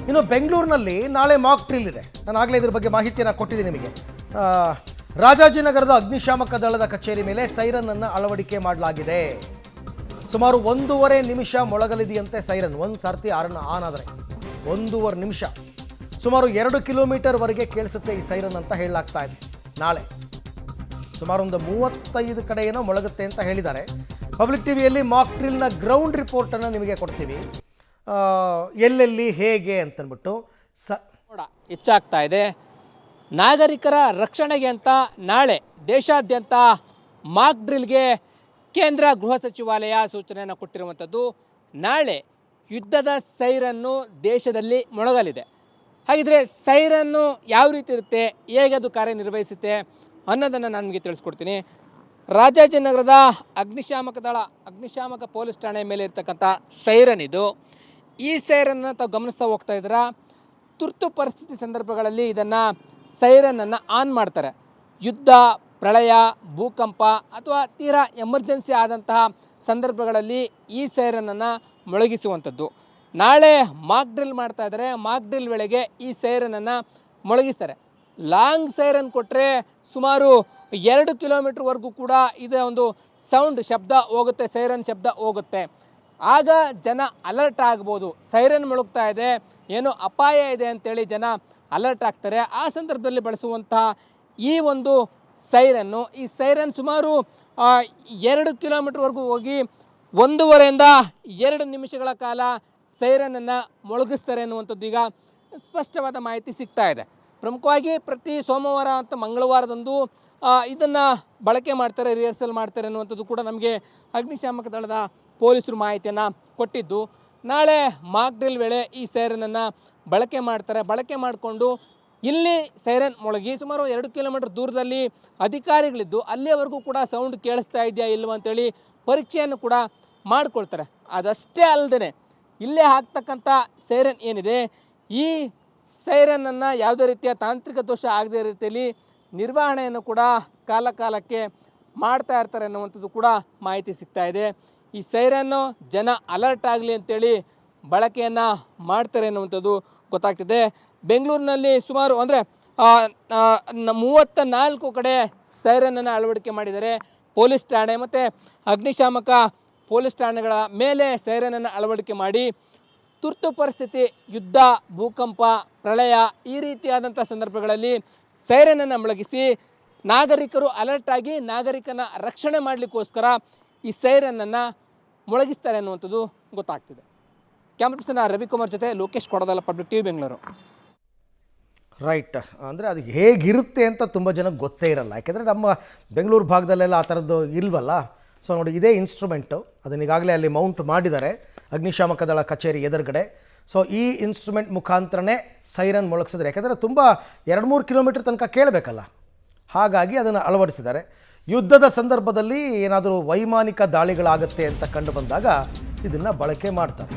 ಇನ್ನು ಬೆಂಗಳೂರಿನಲ್ಲಿ ನಾಳೆ ಮಾಕ್ ಡ್ರಿಲ್ ಇದೆ. ನಾನು ಆಗಲೇ ಇದ್ರ ಬಗ್ಗೆ ಮಾಹಿತಿಯನ್ನು ಕೊಟ್ಟಿದ್ದೀನಿ ನಿಮಗೆ. ರಾಜಾಜಿನಗರದ ಅಗ್ನಿಶಾಮಕ ದಳದ ಕಚೇರಿ ಮೇಲೆ ಸೈರನ್ ಅನ್ನು ಅಳವಡಿಕೆ ಮಾಡಲಾಗಿದೆ. ಸುಮಾರು 1.5 ನಿಮಿಷ ಮೊಳಗಲಿದೆಯಂತೆ ಸೈರನ್. ಒಂದು ಸರ್ತಿ ಆನ್ ಆದರೆ 1.5 ನಿಮಿಷ, ಸುಮಾರು 2 ಕಿಲೋಮೀಟರ್ವರೆಗೆ ಕೇಳಿಸುತ್ತೆ ಈ ಸೈರನ್ ಅಂತ ಹೇಳಲಾಗ್ತಾ ಇದೆ. ನಾಳೆ ಸುಮಾರು ಒಂದು 35 ಕಡೆ ಏನೋ ಮೊಳಗುತ್ತೆ ಅಂತ ಹೇಳಿದ್ದಾರೆ. ಪಬ್ಲಿಕ್ ಟಿವಿಯಲ್ಲಿ ಮಾಕ್ ಡ್ರಿಲ್ನ ಗ್ರೌಂಡ್ ರಿಪೋರ್ಟನ್ನು ನಿಮಗೆ ಕೊಡ್ತೀವಿ, ಎಲ್ಲೆಲ್ಲಿ ಹೇಗೆ ಅಂತಂದ್ಬಿಟ್ಟು. ಹೆಚ್ಚಾಗ್ತಾ ಇದೆ. ನಾಗರಿಕರ ರಕ್ಷಣೆಗೆ ಅಂತ ನಾಳೆ ದೇಶಾದ್ಯಂತ ಮಾಕ್ ಡ್ರಿಲ್ಗೆ ಕೇಂದ್ರ ಗೃಹ ಸಚಿವಾಲಯ ಸೂಚನೆಯನ್ನು ಕೊಟ್ಟಿರುವಂಥದ್ದು. ನಾಳೆ ಯುದ್ಧದ ಸೈರನ್ನು ದೇಶದಲ್ಲಿ ಮೊಳಗಲಿದೆ. ಹಾಗಿದ್ರೆ ಸೈರನ್ನು ಯಾವ ರೀತಿ ಇರುತ್ತೆ, ಹೇಗೆ ಅದು ಕಾರ್ಯನಿರ್ವಹಿಸುತ್ತೆ ಅನ್ನೋದನ್ನು ನಾನು ನಿಮಗೆ ತಿಳಿಸ್ಕೊಡ್ತೀನಿ. ರಾಜಾಜಿನಗರದ ಅಗ್ನಿಶಾಮಕ ಪೊಲೀಸ್ ಠಾಣೆ ಮೇಲೆ ಇರ್ತಕ್ಕಂಥ ಸೈರನ್ ಇದು. ಈ ಸೈರನ್ನ ತಾವು ಗಮನಿಸ್ತಾ ಹೋಗ್ತಾ ಇದ್ದೀರಾ. ತುರ್ತು ಪರಿಸ್ಥಿತಿ ಸಂದರ್ಭಗಳಲ್ಲಿ ಇದನ್ನು ಸೈರನನ್ನು ಆನ್ ಮಾಡ್ತಾರೆ. ಯುದ್ಧ, ಪ್ರಳಯ, ಭೂಕಂಪ ಅಥವಾ ತೀರಾ ಎಮರ್ಜೆನ್ಸಿ ಆದಂತಹ ಸಂದರ್ಭಗಳಲ್ಲಿ ಈ ಸೈರನನ್ನು ಮೊಳಗಿಸುವಂಥದ್ದು. ನಾಳೆ ಮಾಕ್ ಡ್ರಿಲ್ ಮಾಡ್ತಾ ಇದ್ದಾರೆ. ಮಾಕ್ ಡ್ರಿಲ್ ವೇಳೆಗೆ ಈ ಸೈರನನ್ನು ಮೊಳಗಿಸ್ತಾರೆ. ಲಾಂಗ್ ಸೈರನ್ ಕೊಟ್ಟರೆ ಸುಮಾರು 2 ಕಿಲೋಮೀಟ್ರ್ವರೆಗೂ ಕೂಡ ಇದರ ಒಂದು ಶಬ್ದ ಹೋಗುತ್ತೆ, ಸೈರನ್ ಶಬ್ದ ಹೋಗುತ್ತೆ. ಆಗ ಜನ ಅಲರ್ಟ್ ಆಗ್ಬೋದು. ಸೈರನ್ ಮೊಳಗ್ತಾ ಇದೆ, ಏನೋ ಅಪಾಯ ಇದೆ ಅಂತೇಳಿ ಜನ ಅಲರ್ಟ್ ಆಗ್ತಾರೆ. ಆ ಸಂದರ್ಭದಲ್ಲಿ ಬಳಸುವಂತಹ ಈ ಒಂದು ಸೈರನ್ನು, ಈ ಸೈರನ್ ಸುಮಾರು 2 ಕಿಲೋಮೀಟ್ರ್ವರೆಗೂ ಹೋಗಿ 1.5ರಿಂದ 2 ನಿಮಿಷಗಳ ಕಾಲ ಸೈರನನ್ನು ಮೊಳಗಿಸ್ತಾರೆ ಅನ್ನುವಂಥದ್ದು ಈಗ ಸ್ಪಷ್ಟವಾದ ಮಾಹಿತಿ ಸಿಗ್ತಾ ಇದೆ. ಪ್ರಮುಖವಾಗಿ ಪ್ರತಿ ಸೋಮವಾರ ಮತ್ತು ಮಂಗಳವಾರದಂದು ಇದನ್ನು ಬಳಕೆ ಮಾಡ್ತಾರೆ, ರಿಹರ್ಸಲ್ ಮಾಡ್ತಾರೆ ಅನ್ನುವಂಥದ್ದು ಕೂಡ ನಮಗೆ ಅಗ್ನಿಶಾಮಕ ದಳದ ಪೊಲೀಸರು ಮಾಹಿತಿಯನ್ನು ಕೊಟ್ಟಿದ್ದು. ನಾಳೆ ಮಾಕ್ ಡ್ರಿಲ್ ವೇಳೆ ಈ ಸೈರನನ್ನು ಬಳಕೆ ಮಾಡ್ತಾರೆ. ಬಳಕೆ ಮಾಡಿಕೊಂಡು ಇಲ್ಲಿ ಸೈರನ್ ಮೊಳಗಿ ಸುಮಾರು 2 ಕಿಲೋಮೀಟರ್ ದೂರದಲ್ಲಿ ಅಧಿಕಾರಿಗಳಿದ್ದು ಅಲ್ಲಿಯವರೆಗೂ ಕೂಡ ಸೌಂಡ್ ಕೇಳಿಸ್ತಾ ಇದೆಯಾ ಇಲ್ವ ಅಂತೇಳಿ ಪರೀಕ್ಷೆಯನ್ನು ಕೂಡ ಮಾಡಿಕೊಳ್ತಾರೆ. ಅದಷ್ಟೇ ಅಲ್ಲದೆ ಇಲ್ಲೇ ಹಾಕ್ತಕ್ಕಂಥ ಸೈರನ್ ಏನಿದೆ, ಈ ಸೈರನನ್ನು ಯಾವುದೇ ರೀತಿಯ ತಾಂತ್ರಿಕ ದೋಷ ಆಗದೇ ರೀತಿಯಲ್ಲಿ ನಿರ್ವಹಣೆಯನ್ನು ಕೂಡ ಕಾಲಕ್ಕೆ ಮಾಡ್ತಾ ಇರ್ತಾರೆ ಅನ್ನುವಂಥದ್ದು ಕೂಡ ಮಾಹಿತಿ ಸಿಗ್ತಾ ಇದೆ. ಈ ಸೈರನ್ನು ಜನ ಅಲರ್ಟ್ ಆಗಲಿ ಅಂತೇಳಿ ಬಳಕೆಯನ್ನು ಮಾಡ್ತಾರೆ ಅನ್ನುವಂಥದ್ದು ಗೊತ್ತಾಗ್ತಿದೆ. ಬೆಂಗಳೂರಿನಲ್ಲಿ ಸುಮಾರು ಅಂದರೆ 34 ಕಡೆ ಸೈರನನ್ನು ಅಳವಡಿಕೆ ಮಾಡಿದ್ದಾರೆ. ಪೊಲೀಸ್ ಠಾಣೆ ಮತ್ತು ಅಗ್ನಿಶಾಮಕ ಪೊಲೀಸ್ ಠಾಣೆಗಳ ಮೇಲೆ ಸೈರನನ್ನು ಅಳವಡಿಕೆ ಮಾಡಿ ತುರ್ತು ಪರಿಸ್ಥಿತಿ, ಯುದ್ಧ, ಭೂಕಂಪ, ಪ್ರಳಯ ಈ ರೀತಿಯಾದಂಥ ಸಂದರ್ಭಗಳಲ್ಲಿ ಸೈರನನ್ನು ಮೊಳಗಿಸಿ ನಾಗರಿಕರು ಅಲರ್ಟ್ ಆಗಿ ನಾಗರಿಕನ ರಕ್ಷಣೆ ಮಾಡಲಿಕ್ಕೋಸ್ಕರ ಈ ಸೈರನನ್ನು ಮೊಳಗಿಸ್ತಾರೆ ಅನ್ನುವಂಥದ್ದು ಗೊತ್ತಾಗ್ತಿದೆ. ಕ್ಯಾಮ್ರಾ ಪರ್ಸನ್ ರವಿಕುಮಾರ್ ಜೊತೆ ಲೋಕೇಶ್ ಕೊಡದಲ್ಲ, ಪಬ್ಲಿಕ್ ಟಿವಿ ಬೆಂಗಳೂರು. ರೈಟ್. ಅಂದರೆ ಅದು ಹೇಗಿರುತ್ತೆ ಅಂತ ತುಂಬ ಜನಕ್ಕೆ ಗೊತ್ತೇ ಇರಲ್ಲ. ಯಾಕೆಂದರೆ ನಮ್ಮ ಬೆಂಗಳೂರು ಭಾಗದಲ್ಲೆಲ್ಲ ಆ ಥರದ್ದು ಇಲ್ವಲ್ಲ. ಸೊ ನೋಡಿ, ಇದೇ ಇನ್ಸ್ಟ್ರೂಮೆಂಟು, ಅದನ್ನು ಈಗಾಗಲೇ ಅಲ್ಲಿ ಮೌಂಟ್ ಮಾಡಿದ್ದಾರೆ ಅಗ್ನಿಶಾಮಕ ದಳ ಕಚೇರಿ ಎದುರುಗಡೆ. ಸೊ ಈ ಇನ್ಸ್ಟ್ರೂಮೆಂಟ್ ಮುಖಾಂತರನೇ ಸೈರನ್ ಮೊಳಗಿಸಿದ್ರೆ, ಯಾಕೆಂದರೆ ತುಂಬ 2-3 ಕಿಲೋಮೀಟರ್ ತನಕ ಕೇಳಬೇಕಲ್ಲ, ಹಾಗಾಗಿ ಅದನ್ನು ಅಳವಡಿಸಿದ್ದಾರೆ. ಯುದ್ಧದ ಸಂದರ್ಭದಲ್ಲಿ ಏನಾದರೂ ವೈಮಾನಿಕ ದಾಳಿಗಳಾಗುತ್ತೆ ಅಂತ ಕಂಡು ಬಂದಾಗ ಇದನ್ನು ಬಳಕೆ ಮಾಡ್ತಾರೆ.